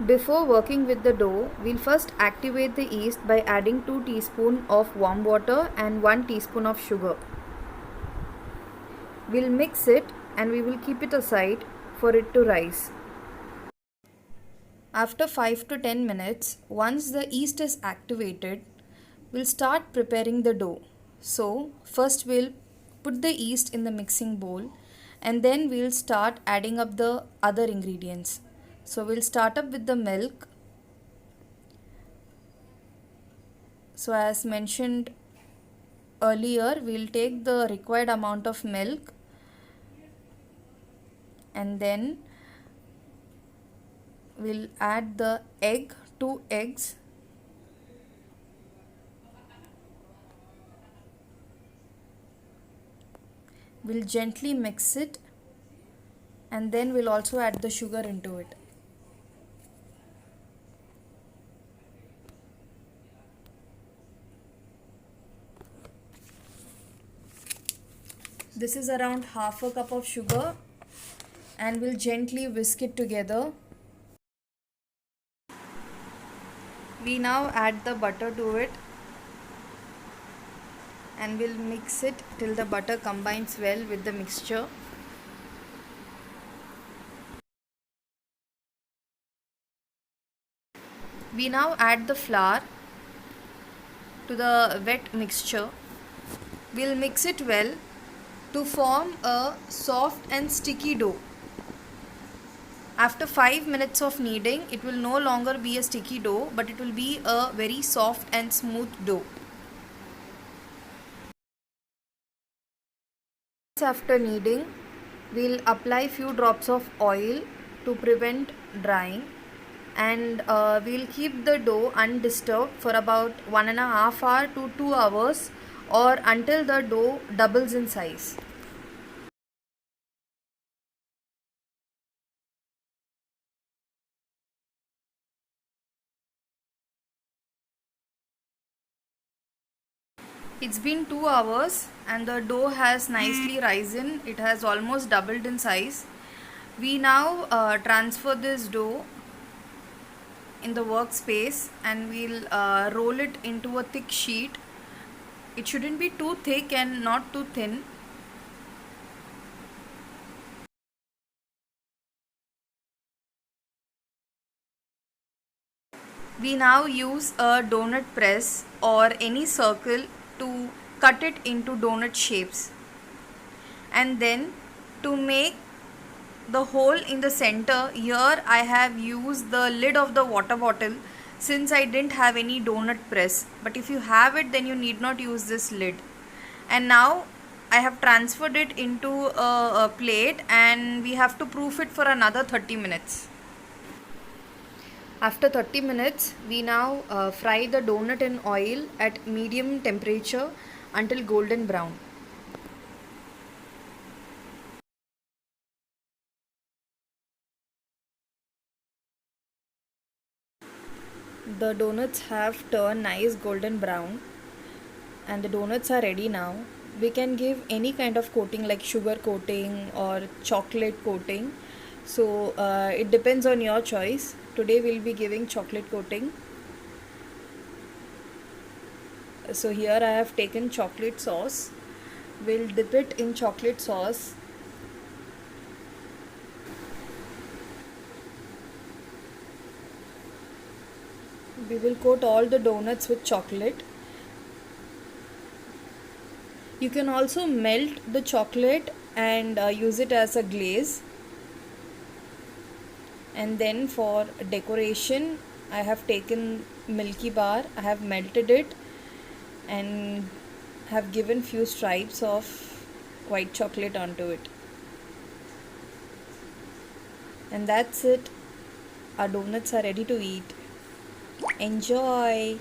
Before working with the dough, we'll first activate the yeast by adding 2 teaspoons of warm water and 1 teaspoon of sugar. We'll mix it and we will keep it aside for it to rise. After 5 to 10 minutes, once the yeast is activated, we'll start preparing the dough. So, first we'll put the yeast in the mixing bowl and then we'll start adding up the other ingredients. So, we'll start up with the milk. So, as mentioned earlier, we'll take the required amount of milk and then we'll add the egg, 2 eggs. We'll gently mix it and then we'll also add the sugar into it. This is around half a cup of sugar and we'll gently whisk it together. We now add the butter to it and we'll mix it till the butter combines well with the mixture. We now add the flour to the wet mixture. We'll mix it well to form a soft and sticky dough. After 5 minutes of kneading, it will no longer be a sticky dough, but it will be a very soft and smooth dough. After kneading, we'll apply few drops of oil to prevent drying, and we'll keep the dough undisturbed for about 1.5 hours to 2 hours or until the dough doubles in size. It's been 2 hours and the dough has nicely risen. It has almost doubled in size. We now transfer this dough in the workspace and we'll roll it into a thick sheet. It shouldn't be too thick and not too thin. We now use a donut press or any circle to cut it into donut shapes, and then to make the hole in the center, here I have used the lid of the water bottle since I didn't have any donut press, but if you have it then you need not use this lid. And now I have transferred it into a plate and we have to proof it for another 30 minutes. After 30 minutes, we now fry the donut in oil at medium temperature until golden brown. The donuts have turned nice golden brown and the donuts are ready now. We can give any kind of coating like sugar coating or chocolate coating. So it depends on your choice. Today we'll be giving chocolate coating. So here I have taken chocolate sauce. We'll dip it in chocolate sauce. We will coat all the donuts with chocolate. You can also melt the chocolate and use it as a glaze. And then for decoration, I have taken Milky Bar. I have melted it and have given few stripes of white chocolate onto it. And that's it. Our donuts are ready to eat. Enjoy!